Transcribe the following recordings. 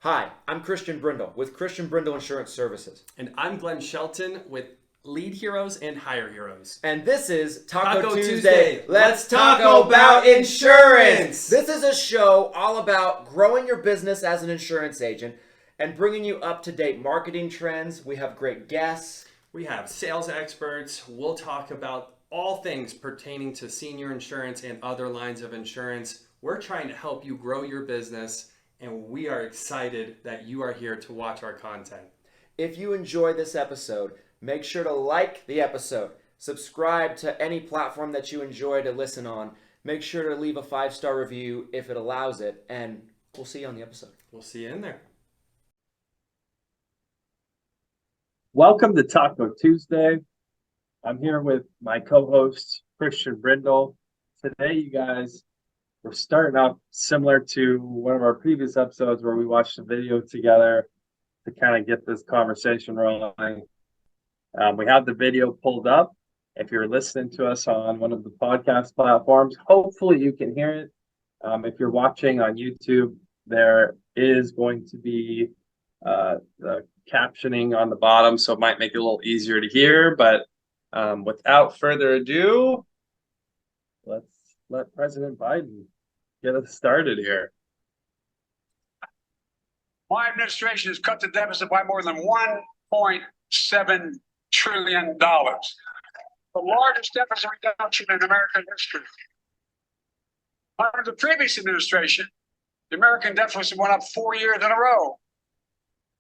Hi, I'm Christian Brindle with Christian Brindle Insurance Services. And I'm Glenn Shelton with Lead Heroes and Hire Heroes. And this is Taco Tuesday. Tuesday. Let's talk about insurance. This is a show all about growing your business as an insurance agent and bringing you up-to-date marketing trends. We have great guests. We have sales experts. We'll talk about all things pertaining to senior insurance and other lines of insurance. We're trying to help you grow your business, and we are excited that you are here to watch our content. If you enjoy this episode, make sure to like the episode. Subscribe to any platform that you enjoy to listen on. Make sure to leave a 5-star review if it allows it, and we'll see you on the episode. We'll see you in there. Welcome to Taco Tuesday. I'm here with my co-host, Christian Brindle. Today, you guys, we're starting off similar to one of our previous episodes where we watched a video together to kind of get this conversation rolling. We have the video pulled up. If you're listening to us on one of the podcast platforms, hopefully you can hear it. If you're watching on YouTube, there is going to be the captioning on the bottom, so it might make it a little easier to hear. But without further ado, let's let President Biden get us started here. My administration has cut the deficit by more than $1.7 trillion, the largest deficit reduction in American history. Under the previous administration, the American deficit went up 4 years in a row.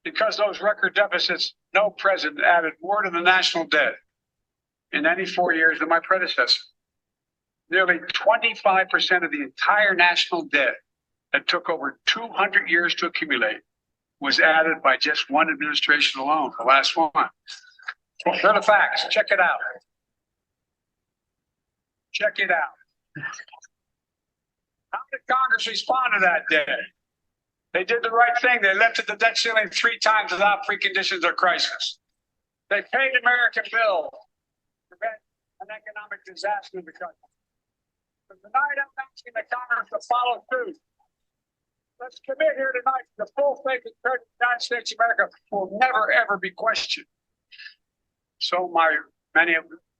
Because of those record deficits, no president added more to the national debt in any 4 years than my predecessor. Nearly 25% of the entire national debt that took over 200 years to accumulate was added by just one administration alone, the last one. Here are the facts. Check it out. Check it out. How did Congress respond to that debt? They did the right thing. They lifted the debt ceiling 3 times without preconditions or crisis. They paid American bills to prevent an economic disaster in the country. But tonight, I'm asking the Congress to follow suit. Let's commit here tonight to the full faith and credit of the United States of America will never, ever be questioned. So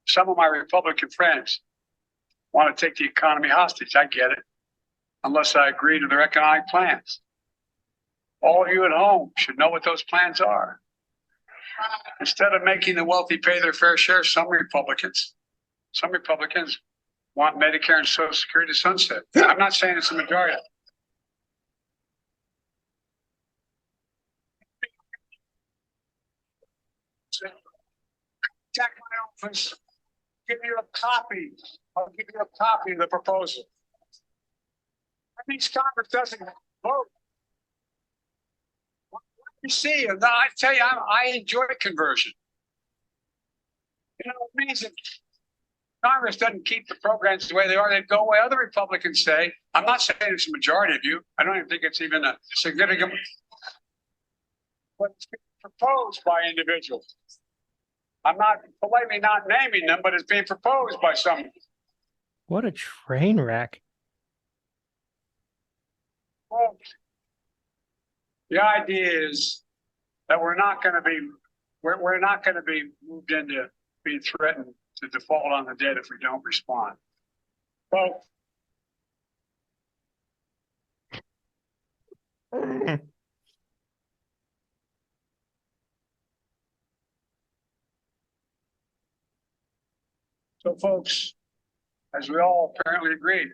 some of my Republican friends want to take the economy hostage. I get it, unless I agree to their economic plans. All of you at home should know what those plans are. Instead of making the wealthy pay their fair share, some Republicans want Medicare and Social Security to sunset. I'm not saying it's a majority. Check my office. Give you a copy. I'll give you a copy of the proposal. That means Congress doesn't vote. You see, I tell you, I enjoy conversion. You know, it means that Congress doesn't keep the programs the way they are. They go away. Other Republicans say, I'm not saying it's a majority of you. I don't even think it's even a significant, but it's being proposed by individuals. I'm not politely not naming them, but it's being proposed by some. What a train wreck. Well, the idea is that we're not going to be moved into being threatened to default on the debt if we don't respond. So, folks, as we all apparently agreed,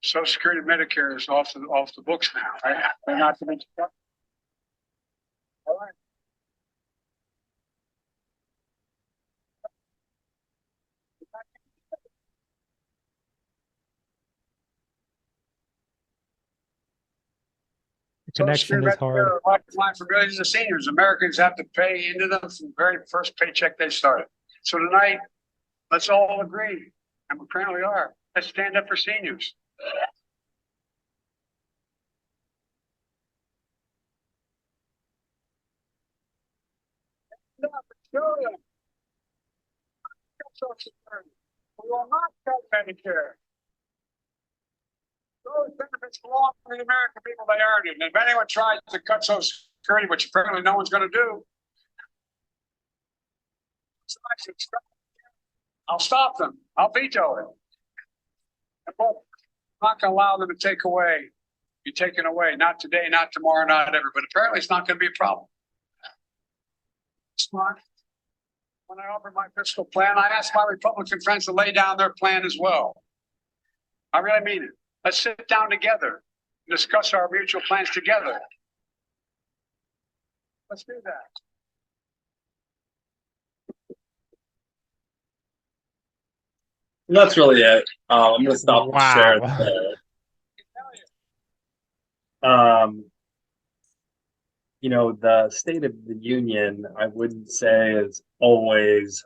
Social Security and Medicare is off the books now, right? They're not going to. All right. The connection is hard. Lifeline for millions of seniors. Americans have to pay into them from the very first paycheck they started. So tonight, let's all agree, and we currently are. Let's stand up for seniors. We will not cut Medicare. Those benefits belong to the American people. They earned it. And if anyone tries to cut Social Security, which apparently no one's going to do, I'll stop them. I'll veto it. I'm not going to allow them to take away, be taken away. Not today, not tomorrow, not ever. But apparently it's not going to be a problem. Smart. When I offered my fiscal plan, I asked my Republican friends to lay down their plan as well. I really mean it. Let's sit down together and discuss our mutual plans together. Let's do that. And that's really it. I'm going to stop the share Wow. there. You know, the State of the Union, I wouldn't say is always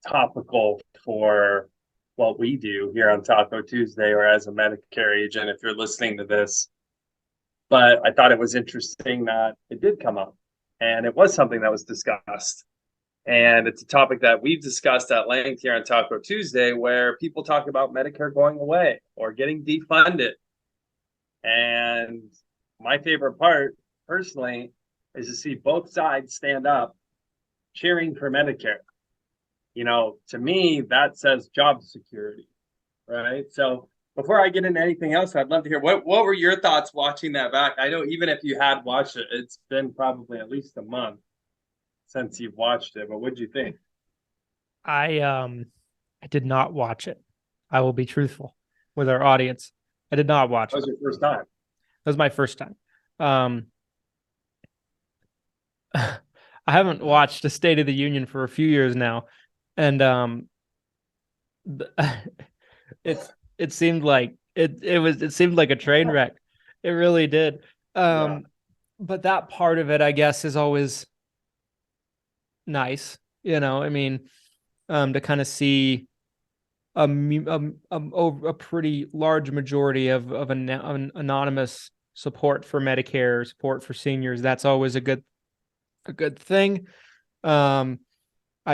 topical for what we do here on Taco Tuesday or as a Medicare agent, if you're listening to this. But I thought it was interesting that it did come up, and it was something that was discussed. And it's a topic that we've discussed at length here on Taco Tuesday, where people talk about Medicare going away or getting defunded. And my favorite part, personally, is to see both sides stand up cheering for Medicare. You know, to me, that says job security, right? So before I get into anything else, I'd love to hear what were your thoughts watching that back? I know even if you had watched it, it's been probably at least a month since you've watched it, but what'd you think? I did not watch it. I will be truthful with our audience. I did not watch That it. was your first time. That was my first time. I haven't watched a State of the Union for a few years now, and it seemed like it seemed like a train wreck. It really did. But that part of it, I guess, is always nice. You know, I mean, to kind of see a pretty large majority of an anonymous support for Medicare, support for seniors. That's always a good thing. I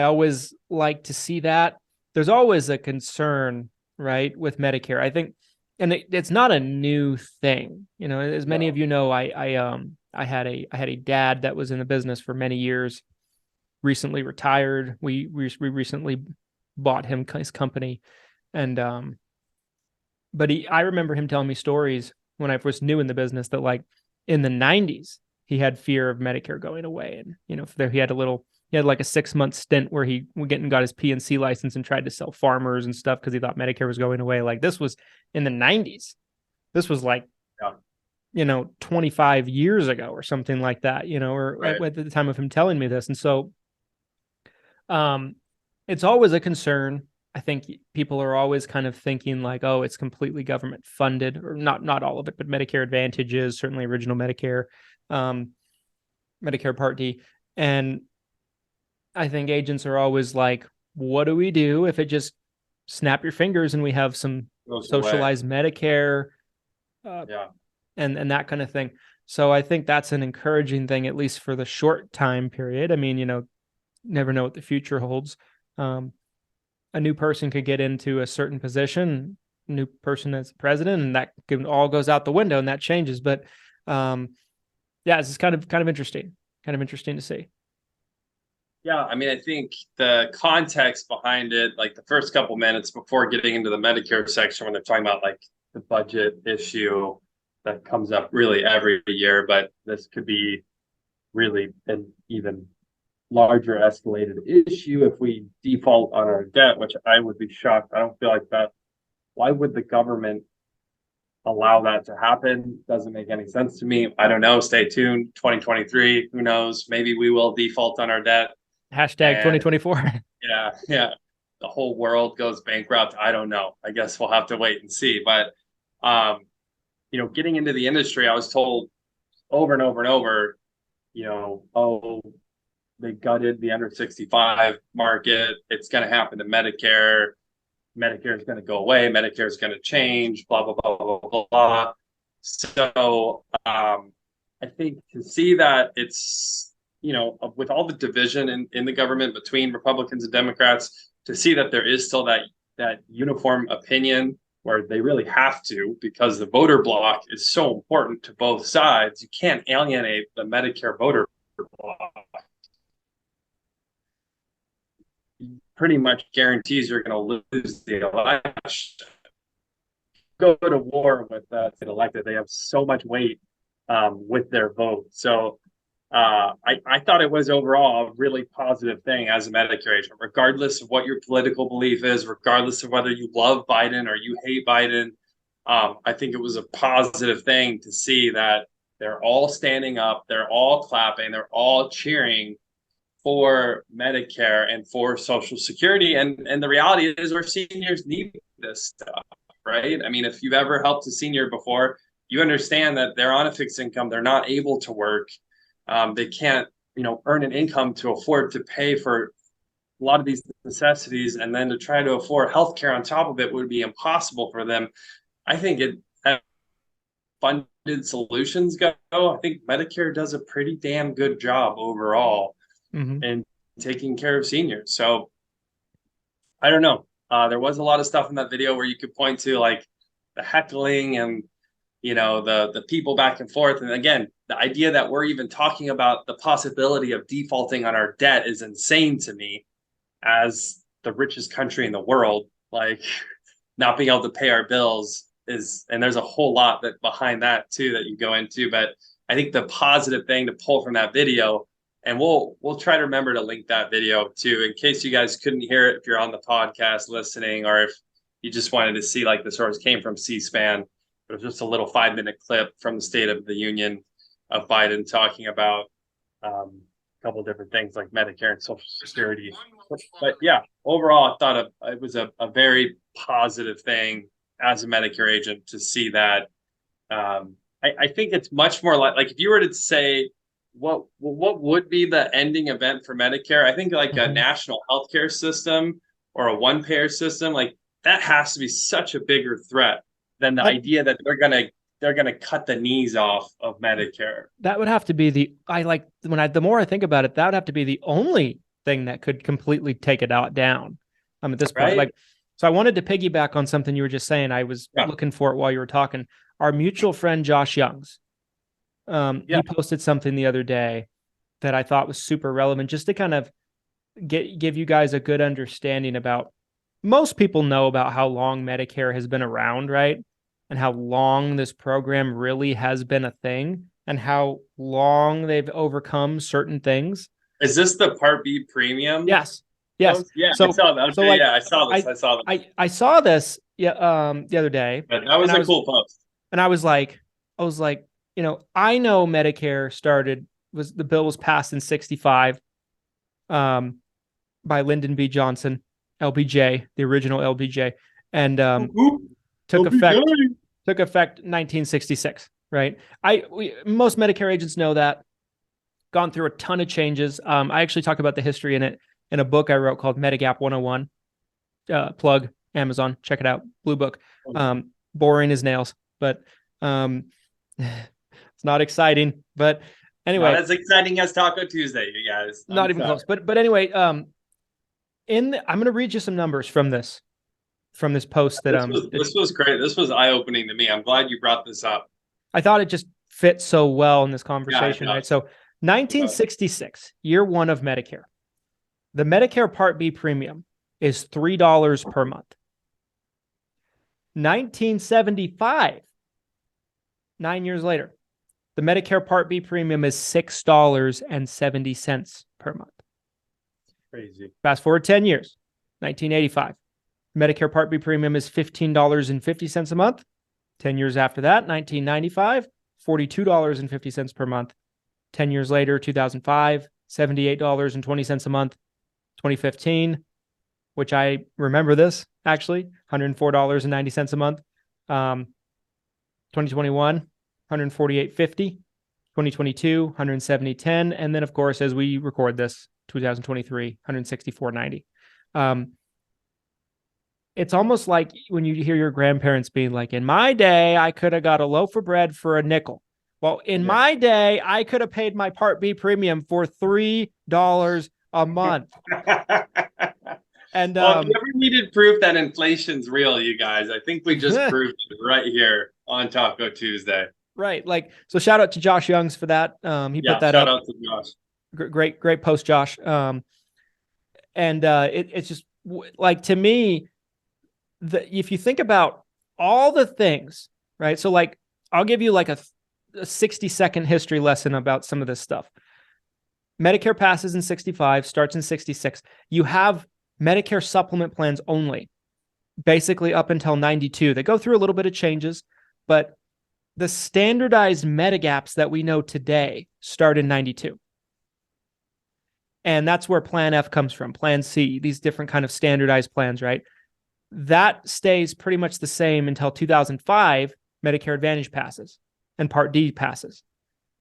always like to see that. There's always a concern, right, with Medicare. I think, and it's not a new thing. You know, as many of you know, I had a dad that was in the business for many years, recently retired. We recently bought him his company, and but I remember him telling me stories when I was new in the business that, like, in the 90s he had fear of Medicare going away, and you know, he had like a 6-month stint where he got his PNC license and tried to sell farmers and stuff because he thought Medicare was going away. Like, this was in the 90s. This was like, you know, 25 years ago or something like that, you know, or Right. at the time of him telling me this. And so it's always a concern. I think people are always kind of thinking like, oh, it's completely government funded, or not all of it, but Medicare Advantage is certainly original Medicare, Medicare Part D. And I think agents are always like, what do we do if it just snap your fingers and we have some socialized Medicare, and that kind of thing. So I think that's an encouraging thing, at least for the short time period. I mean, you know, never know what the future holds. A new person could get into a certain position, new person as president, and that all goes out the window and that changes. But yeah, it's kind of interesting to see. Yeah, I mean, I think the context behind it, like the first couple minutes before getting into the Medicare section, when they're talking about like the budget issue that comes up really every year, but this could be really an even larger escalated issue if we default on our debt, which I would be shocked. I don't feel like that. Why would the government allow that to happen? Doesn't make any sense to me. I don't know. Stay tuned. 2023, who knows? Maybe we will default on our debt. Hashtag 2024. Yeah. The whole world goes bankrupt. I don't know. I guess we'll have to wait and see. But, you know, getting into the industry, I was told over and over and over, you know, oh, they gutted the under 65 market. It's going to happen to Medicare. Medicare is going to go away. Medicare is going to change, blah, blah, blah, blah, blah, blah. So I think to see that it's, you know, with all the division in the government between Republicans and Democrats, to see that there is still that uniform opinion where they really have to, because the voter block is so important to both sides. You can't alienate the Medicare voter block. Pretty much guarantees you're going to lose the election. Go to war with get elected. They have so much weight with their vote. So I thought it was overall a really positive thing as a Medicare agent, regardless of what your political belief is, regardless of whether you love Biden or you hate Biden. I think it was a positive thing to see that they're all standing up, they're all clapping, they're all cheering for Medicare and for Social Security. And the reality is our seniors need this stuff, right? I mean, if you've ever helped a senior before, you understand that they're on a fixed income, they're not able to work. They can't, earn an income to afford to pay for a lot of these necessities, and then to try to afford healthcare on top of it would be impossible for them. I think funded solutions go, I think Medicare does a pretty damn good job overall in taking care of seniors. So I don't know. There was a lot of stuff in that video where you could point to, like, the heckling and the people back and forth. And again, the idea that we're even talking about the possibility of defaulting on our debt is insane to me, as the richest country in the world. Like, not being able to pay our bills and there's a whole lot that behind that too that you go into. But I think the positive thing to pull from that video, and we'll try to remember to link that video too, in case you guys couldn't hear it if you're on the podcast listening, or if you just wanted to see, like, the source came from C-SPAN. It was just a little 5-minute clip from the State of the Union of Biden talking about a couple of different things like Medicare and Social Security. But yeah, overall, I thought it was a very positive thing as a Medicare agent to see that. I think it's much more like if you were to say what would be the ending event for Medicare, I think like a national healthcare system or a one-payer system, like that has to be such a bigger threat than the idea that they're gonna cut the knees off of Medicare. That would have to be the more I think about it, that would have to be the only thing that could completely take it down. At this point, Right? So I wanted to piggyback on something you were just saying. I was looking for it while you were talking. Our mutual friend Josh Youngs, he posted something the other day that I thought was super relevant, just to kind of give you guys a good understanding about. Most people know about how long Medicare has been around, right? And how long this program really has been a thing, and how long they've overcome certain things. Is this the Part B premium? Yes. Yeah, So, I saw that. Okay, so like, I saw this. I saw this the other day. But that was a cool post. And I was like, I know Medicare the bill was passed in 1965 by Lyndon B. Johnson, LBJ, the original LBJ, and took effect 1966, right? Most Medicare agents know that. Gone through a ton of changes. I actually talk about the history in it in a book I wrote called Medigap 101. Plug Amazon, check it out. Blue book. Boring as nails, but it's not exciting. But anyway, not as exciting as Taco Tuesday, you guys. Not even close. But anyway, I'm going to read you some numbers from this post that this was great. This was eye-opening to me. I'm glad you brought this up. I thought it just fit so well in this conversation, right? So 1966, year one of Medicare. The Medicare Part B premium is $3 per month. 1975, 9 years later, the Medicare Part B premium is $6.70 per month. Crazy. Fast forward 10 years, 1985. Medicare Part B premium is $15.50 a month. 10 years after that, 1995, $42.50 per month. 10 years later, 2005, $78.20 a month. 2015, which I remember this actually, $104.90 a month. 2021, $148.50. 2022, $170.10. And then, of course, as we record this, 2023, $164.90. It's almost like when you hear your grandparents being like, in my day, I could have got a loaf of bread for a nickel. Well, in my day, I could have paid my Part B premium for $3 a month. And Well, if you ever needed proof that inflation's real, you guys, I think we just proved it right here on Taco Tuesday. right, like, so shout out to Josh Youngs for that. He put that shout up. out to Josh. Great post, Josh. And it's just like, to me, if you think about all the things, right? So like, I'll give you like a 60-second history lesson about some of this stuff. Medicare passes in 65, starts in 66. You have Medicare supplement plans only, basically up until 92. They go through a little bit of changes, but the standardized Medigaps that we know today start in 92. And that's where Plan F comes from, Plan C, these different kind of standardized plans, right? That stays pretty much the same until 2005, Medicare Advantage passes and Part D passes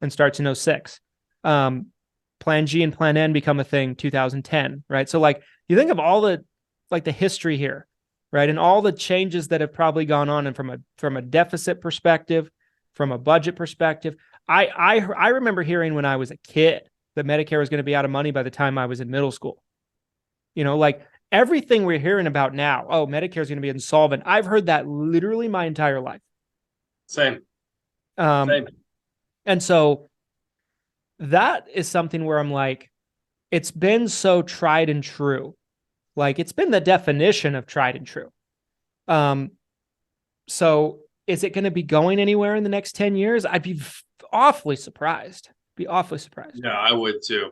and starts in 06. Plan G and Plan N become a thing 2010, right? So like, you think of all the, like, the history here, right? And all the changes that have probably gone on, and from a deficit perspective, from a budget perspective. I remember hearing when I was a kid that Medicare was going to be out of money by the time I was in middle school. You know, like, everything we're hearing about now, oh, Medicare is going to be insolvent. I've heard that literally my entire life. Same. And so that is something where I'm like, it's been so tried and true. Like, it's been the definition of tried and true. So is it going to be going anywhere in the next 10 years? I'd be awfully surprised. Yeah, I would too.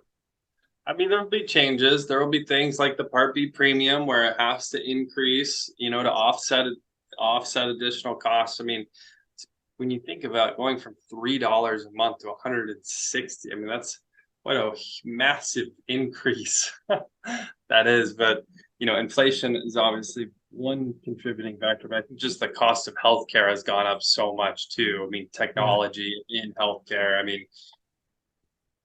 I mean, there'll be changes. There will be things like the Part B premium where it has to increase, you know, to offset additional costs. I mean, when you think about going from $3 a month to $160, I mean, that's what a massive increase that is. But, you know, inflation is obviously one contributing factor, but I think just the cost of healthcare has gone up so much too. I mean, technology in healthcare. I mean,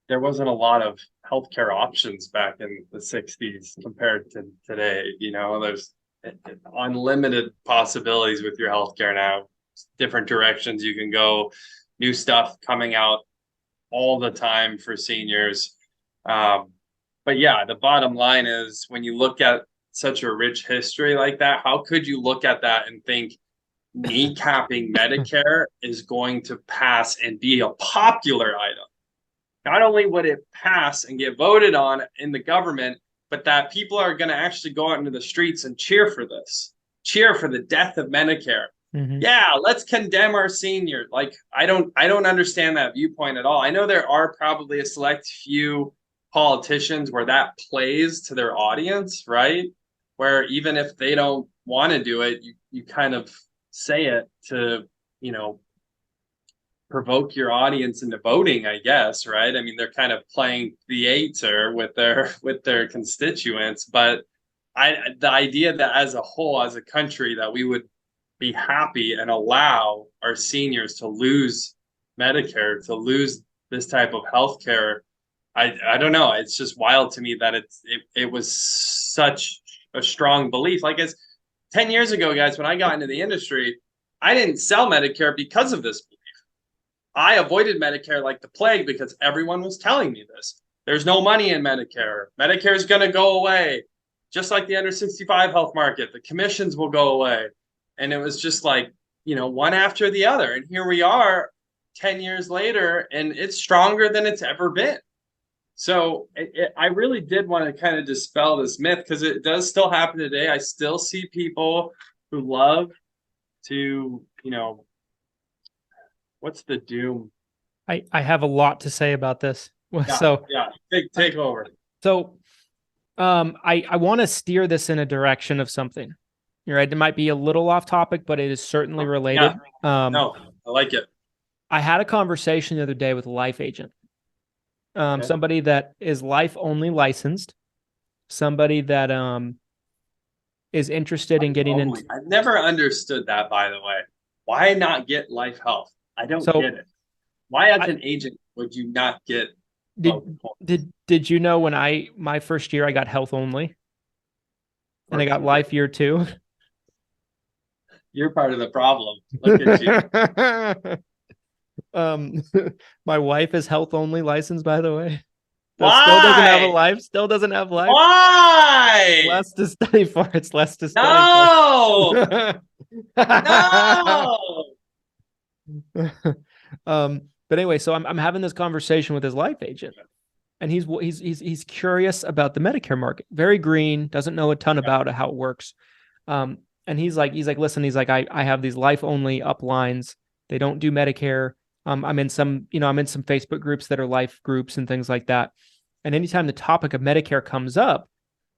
there wasn't a lot of healthcare options back in the 60s compared to today. You know, there's unlimited possibilities with your healthcare now, different directions you can go, new stuff coming out all the time for seniors. But yeah, the bottom line is, when you look at such a rich history like that, how could you look at that and think kneecapping Medicare is going to pass and be a popular item? Not only would it pass and get voted on in the government, but that people are going to actually go out into the streets and cheer for this, cheer for the death of Medicare. Mm-hmm. Yeah, let's condemn our seniors. Like, I don't understand that viewpoint at all. I know there are probably a select few politicians where that plays to their audience, right? Where even if they don't want to do it, you kind of say it to, you know, provoke your audience into voting, I guess, right? I mean, they're kind of playing theater with their constituents, but the idea that as a whole, as a country, that we would be happy and allow our seniors to lose Medicare, to lose this type of healthcare, I don't know. It's just wild to me that it was such a strong belief. Like, it's 10 years ago, guys, when I got into the industry, I didn't sell Medicare because of this belief. I avoided Medicare like the plague because everyone was telling me this. There's no money in Medicare. Medicare is going to go away. Just like the under 65 health market, the commissions will go away. And it was just like, you know, one after the other. And here we are 10 years later, and it's stronger than it's ever been. So I really did want to kind of dispel this myth, because it does still happen today. I still see people who love to, you know, what's the doom? I have a lot to say about this. Take over. So I want to steer this in a direction of something. You're right. It might be a little off topic, but it is certainly related. Yeah. No, I like it. I had a conversation the other day with a life agent. Somebody that is life only licensed, somebody that is interested in getting into. I've never understood that, by the way. Why not get life health? I don't get it. Why, as an agent, would you not get? Did you know when my first year I got health only, and I got life year 2? You're part of the problem. Look at you. My wife is health only licensed, by the way. Still doesn't have a Why? life. Still doesn't have life. Why? Less to study for. It's less to study No. for. No. But anyway, so I'm having this conversation with his life agent, and he's curious about the Medicare market. Very green, doesn't know a ton about it, how it works. And he's like, listen, he's like, I have these life only uplines. They don't do Medicare. I'm in some Facebook groups that are life groups and things like that. And anytime the topic of Medicare comes up,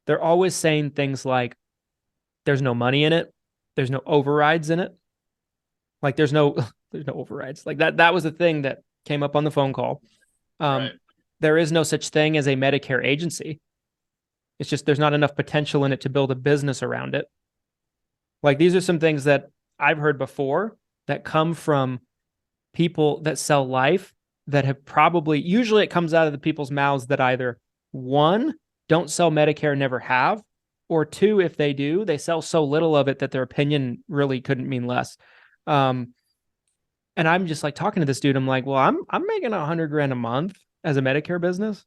they're always saying things like, there's no money in it. There's no overrides in it. Like there's no overrides. Like that was the thing that came up on the phone call. Right. There is no such thing as a Medicare agency. It's just, there's not enough potential in it to build a business around it. Like these are some things that I've heard before that come from people that sell life that have usually it comes out of the people's mouths that either one, don't sell Medicare, never have, or two, if they do, they sell so little of it that their opinion really couldn't mean less. And I'm just like talking to this dude. I'm like, well, I'm making $100,000 a month as a Medicare business.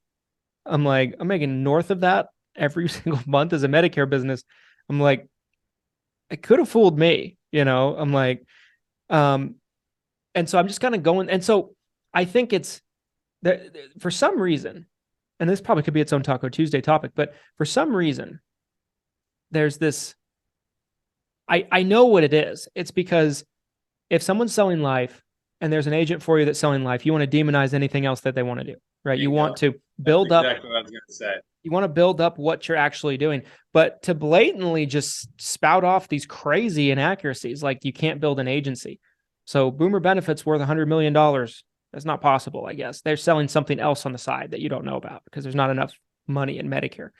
I'm like, I'm making north of that every single month as a Medicare business. I'm like, it could have fooled me, I'm like, and so I'm just kind of going. And so I think it's that for some reason, and this probably could be its own Taco Tuesday topic, but for some reason, there's this, I know what it is. It's because if someone's selling life and there's an agent for you that's selling life, you want to demonize anything else that they want to do, right? You want to build up. Exactly what I was going to say. You want to build up what you're actually doing, but to blatantly just spout off these crazy inaccuracies, like you can't build an agency. So Boomer Benefits worth $100 million. That's not possible, I guess. They're selling something else on the side that you don't know about because there's not enough money in Medicare.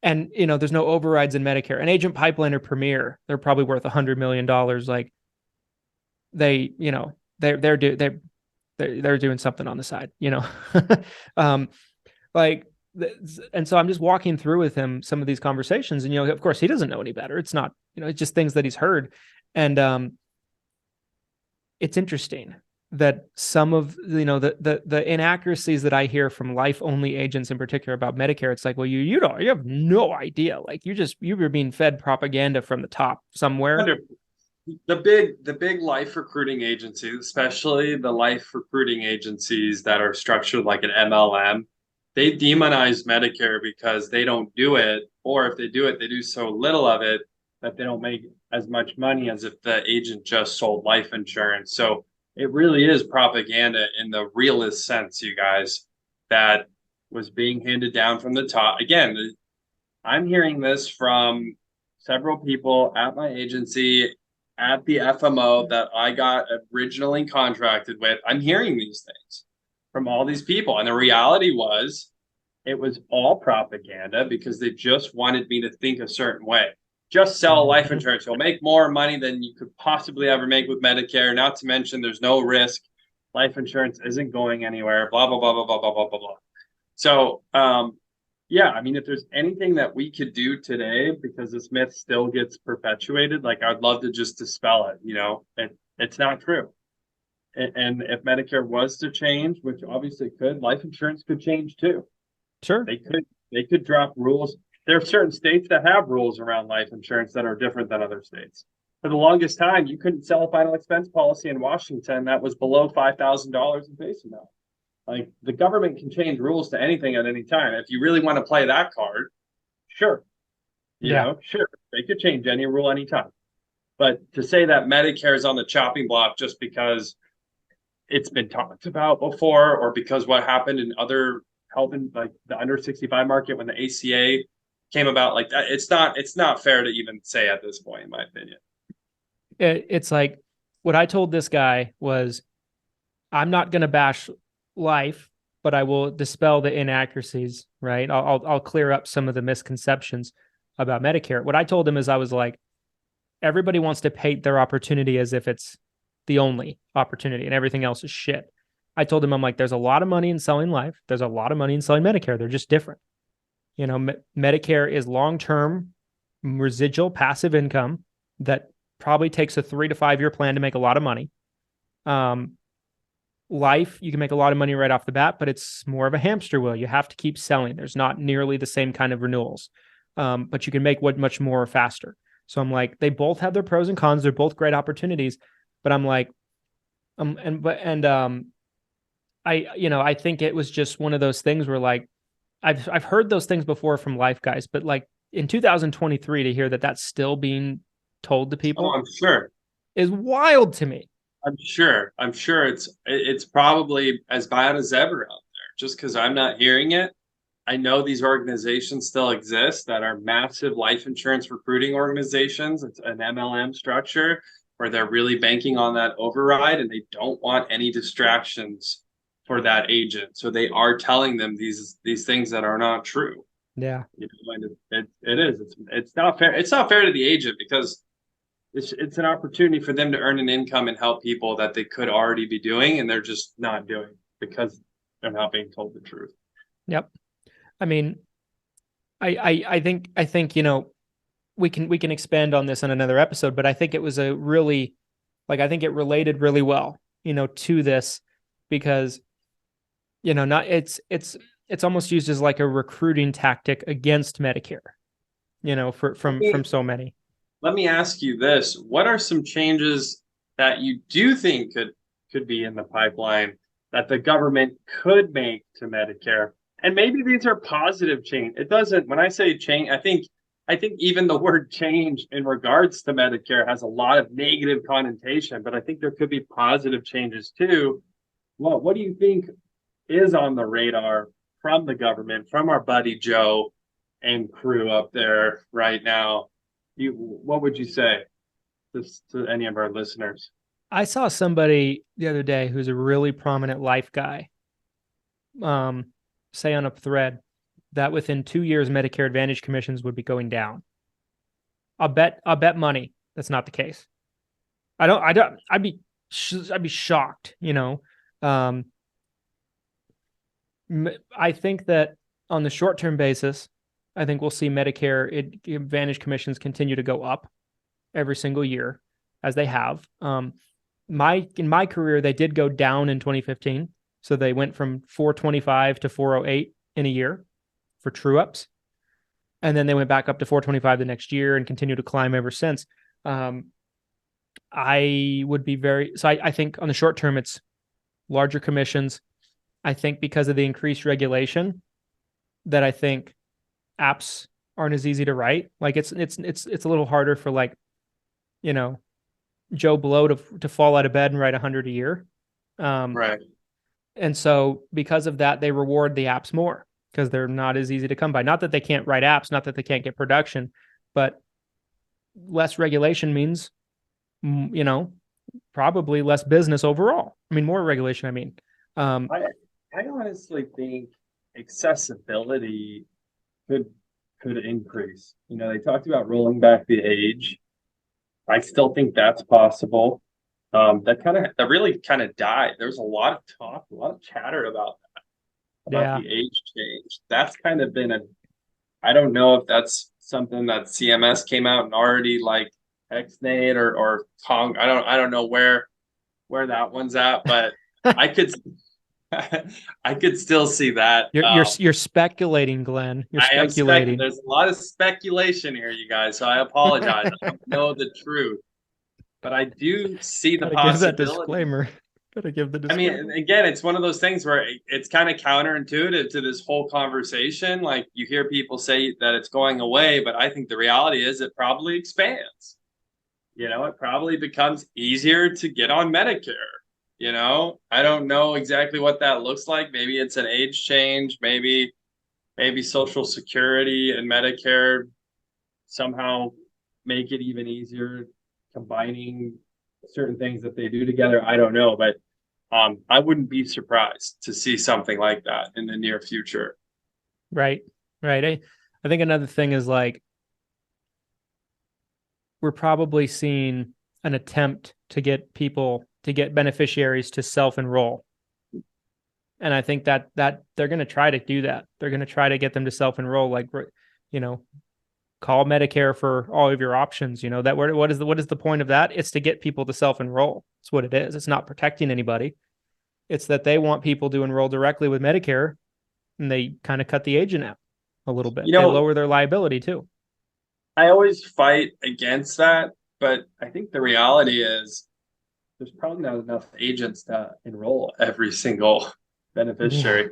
And, there's no overrides in Medicare. An Agent Pipeline or Premier, they're probably worth $100 million. Like they're doing something on the side, and so I'm just walking through with him some of these conversations, and of course he doesn't know any better. It's not, it's just things that he's heard, and it's interesting that some of the inaccuracies that I hear from life only agents in particular about Medicare. It's like, well, you have no idea. Like you were being fed propaganda from the top somewhere. The big life recruiting agencies, especially the life recruiting agencies that are structured like an MLM, they demonize Medicare because they don't do it, or if they do it, they do so little of it that they don't make as much money as if the agent just sold life insurance. So it really is propaganda in the realest sense, you guys, that was being handed down from the top. Again, I'm hearing this from several people at my agency, at the FMO that I got originally contracted with. I'm hearing these things from all these people. And the reality was, it was all propaganda because they just wanted me to think a certain way. Just sell life insurance. You'll make more money than you could possibly ever make with Medicare. Not to mention there's no risk. Life insurance isn't going anywhere. Blah, blah, blah, blah, blah, blah, blah, blah, blah. So, yeah, I mean, if there's anything that we could do today, because this myth still gets perpetuated, like I'd love to just dispel it, it's not true. And if Medicare was to change, which obviously could, life insurance could change too. Sure. They could drop rules. There are certain states that have rules around life insurance that are different than other states. For the longest time, you couldn't sell a final expense policy in Washington that was below $5,000 in face amount. Like the government can change rules to anything at any time. If you really want to play that card, sure. Sure. They could change any rule anytime. But to say that Medicare is on the chopping block just because it's been talked about before, or because what happened in other health and like the under 65 market when the ACA came about, like that, it's not fair to even say at this point, in my opinion. It's like what I told this guy was, I'm not going to bash life, but I will dispel the inaccuracies, right? I'll clear up some of the misconceptions about Medicare. What I told him is, I was like, everybody wants to paint their opportunity as if it's the only opportunity and everything else is shit. I told him, I'm like, there's a lot of money in selling life. There's a lot of money in selling Medicare. They're just different. Medicare is long-term residual passive income that probably takes a 3 to 5 year plan to make a lot of money. life, you can make a lot of money right off the bat, but it's more of a hamster wheel. You have to keep selling. There's not nearly the same kind of renewals, but you can make much more faster. So I'm like, they both have their pros and cons. They're both great opportunities, but I'm like, I think it was just one of those things where like, I've heard those things before from life guys, but like in 2023 to hear that that's still being told to people, I'm sure, is wild to me. I'm sure it's probably as bad as ever out there. Just because I'm not hearing it, I know these organizations still exist that are massive life insurance recruiting organizations. It's an MLM structure where they're really banking on that override, and they don't want any distractions for that agent. So they are telling them these things that are not true. Yeah. You know, and it is. It's not fair. It's not fair to the agent because it's an opportunity for them to earn an income and help people that they could already be doing, and they're just not doing because they're not being told the truth. Yep. I mean, I think, you know, we can expand on this in another episode, but I think it was a really, like, I think it related really well, you know, to this, because, you know, it's almost used as like a recruiting tactic against Medicare, you know, from so many. Let me ask you this. What are some changes that you do think could be in the pipeline that the government could make to Medicare? And maybe these are positive change. It doesn't, when I say change, I think even the word change in regards to Medicare has a lot of negative connotation, but I think there could be positive changes too. Well, what do you think is on the radar from the government, from our buddy Joe and crew up there right now? What would you say to any of our listeners? I saw somebody the other day who's a really prominent life guy say on a thread that within 2 years, Medicare Advantage commissions would be going down. I'll bet money that's not the case. I'd be shocked, you know. I think that on the short-term basis, I think we'll see Medicare Advantage commissions continue to go up every single year, as they have. In my career, they did go down in 2015. So they went from 425 to 408 in a year for true ups. And then they went back up to 425 the next year and continued to climb ever since. I would be I think on the short term, it's larger commissions. I think because of the increased regulation that I think apps aren't as easy to write. Like it's a little harder for, like, you know, Joe Blow to fall out of bed and write 100 a year. Right. And so because of that, they reward the apps more because they're not as easy to come by. Not that they can't write apps, not that they can't get production, but less regulation means, you know, probably less business overall. I mean, more regulation, I mean. I honestly think accessibility could increase. You know, they talked about rolling back the age. I still think that's possible. That really kind of died. There's a lot of talk, a lot of chatter about the age change. That's kind of been I don't know if that's something that CMS came out and already like ex-nate or Kong. I don't know where that one's at, but I could still see that. You're speculating, Glenn. You're speculating. There's a lot of speculation here, you guys. So I apologize. I don't know the truth, but I do see the possibility. Give that disclaimer. Gotta give the disclaimer. I mean, again, it's one of those things where it's kind of counterintuitive to this whole conversation. Like, you hear people say that it's going away, but I think the reality is it probably expands. You know, it probably becomes easier to get on Medicare. You know, I don't know exactly what that looks like. Maybe it's an age change. Maybe Social Security and Medicare somehow make it even easier, combining certain things that they do together. I don't know, but I wouldn't be surprised to see something like that in the near future. Right. I think another thing is, like, we're probably seeing an attempt to get beneficiaries to self-enroll. And I think that they're going to try to do that. They're going to try to get them to self-enroll, like, you know, call Medicare for all of your options. You know, that what is the point of that? It's to get people to self-enroll. That's what it is. It's not protecting anybody. It's that they want people to enroll directly with Medicare, and they kind of cut the agent out a little bit. They lower their liability too. I always fight against that, but I think the reality is there's probably not enough agents to enroll every single beneficiary. Yeah.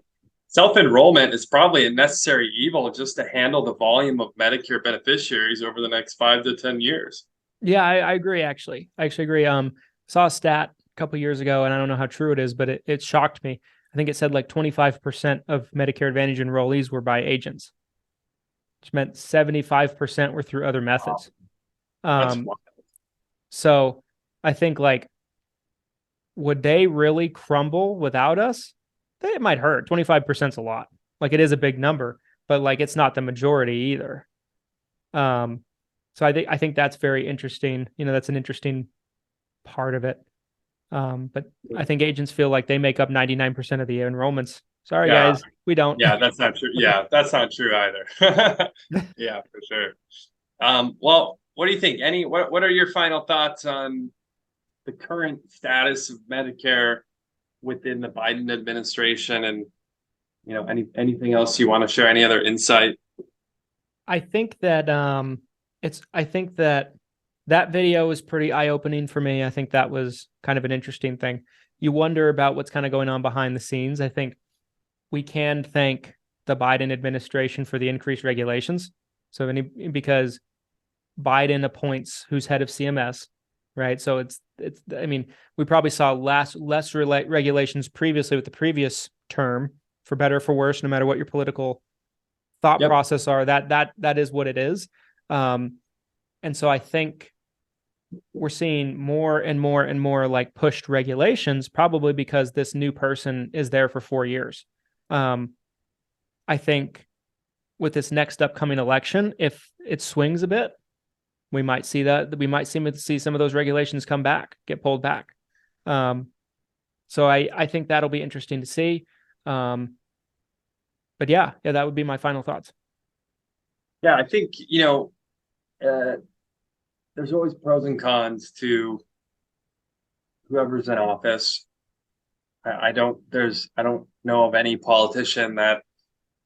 Self-enrollment is probably a necessary evil just to handle the volume of Medicare beneficiaries over the next 5 to 10 years. Yeah, I agree, actually. I actually agree. Saw a stat a couple of years ago, and I don't know how true it is, but it shocked me. I think it said like 25% of Medicare Advantage enrollees were by agents, which meant 75% were through other methods. That's wild. So I think, like, would they really crumble without us? It might hurt. 25% is a lot. Like, it is a big number, but like, it's not the majority either. So I think that's very interesting. That's an interesting part of it. But I think agents feel like they make up 99% of the enrollments. Sorry, guys, we don't. Yeah, that's not true. Yeah, that's not true either. Yeah, for sure. Well, what do you think? What are your final thoughts on the current status of Medicare within the Biden administration, and anything else you want to share? Any other insight? I think that that video was pretty eye-opening for me. I think that was kind of an interesting thing. You wonder about what's kind of going on behind the scenes. I think we can thank the Biden administration for the increased regulations. Because Biden appoints who's head of CMS, right? So I mean, we probably saw less regulations previously with the previous term, for better or for worse, no matter what your political thought process are. That is what it is. And so I think we're seeing more and more and more like pushed regulations, probably because this new person is there for 4 years. I think with this next upcoming election, if it swings a bit, we might see some of those regulations come back, get pulled back. So I think that'll be interesting to see. But yeah, that would be my final thoughts. Yeah, I think, there's always pros and cons to whoever's in office. I don't know of any politician that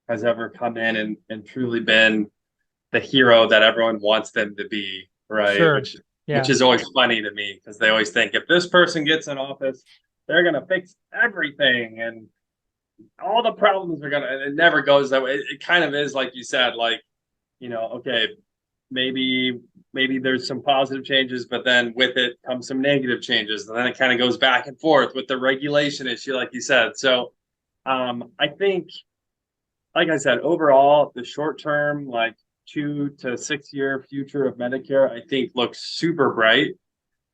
has ever come in and truly been the hero that everyone wants them to be, right? Sure. Which is always funny to me, because they always think if this person gets in office, they're going to fix everything and all the problems are going to, it never goes that way. It kind of is, like you said, like, okay, maybe there's some positive changes, but then with it comes some negative changes. And then it kind of goes back and forth with the regulation issue, like you said. So I think, like I said, overall, the short term, like 2 to 6 year future of Medicare, I think looks super bright.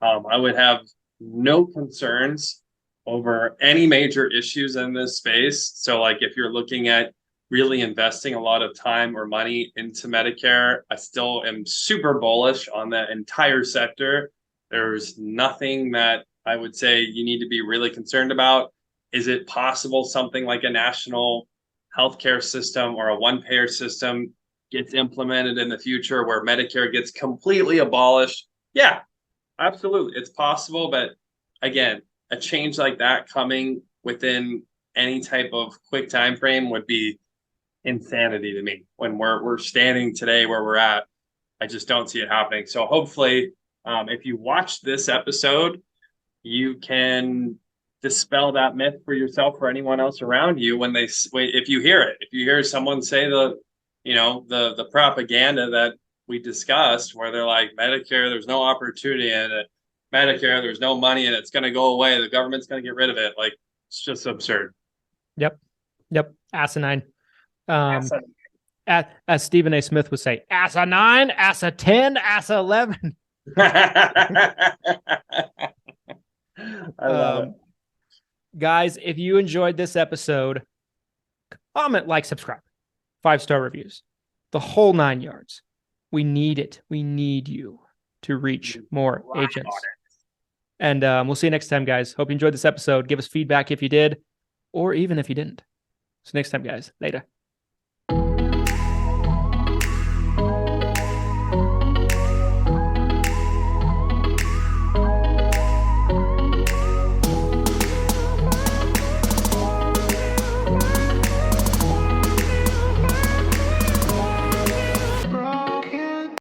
I would have no concerns over any major issues in this space. So like, if you're looking at really investing a lot of time or money into Medicare, I still am super bullish on the entire sector. There's nothing that I would say you need to be really concerned about. Is it possible something like a national healthcare system or a one-payer system gets implemented in the future where Medicare gets completely abolished? Yeah, absolutely. It's possible. But again, a change like that coming within any type of quick time frame would be insanity to me. When we're standing today where we're at, I just don't see it happening. So hopefully, if you watch this episode, you can dispel that myth for yourself or anyone else around you if you hear someone say the propaganda that we discussed, where they're like, Medicare, there's no opportunity in it. Medicare, there's no money and it's going to go away. The government's going to get rid of it. Like, it's just absurd. Yep. Asinine. As Stephen A. Smith would say, asinine, asa 10, asa 11. I love it. Guys, if you enjoyed this episode, comment, like, subscribe, 5-star reviews, the whole 9 yards. We need it. We need you to reach more agents. And we'll see you next time, guys. Hope you enjoyed this episode. Give us feedback if you did, or even if you didn't. So next time, guys. Later.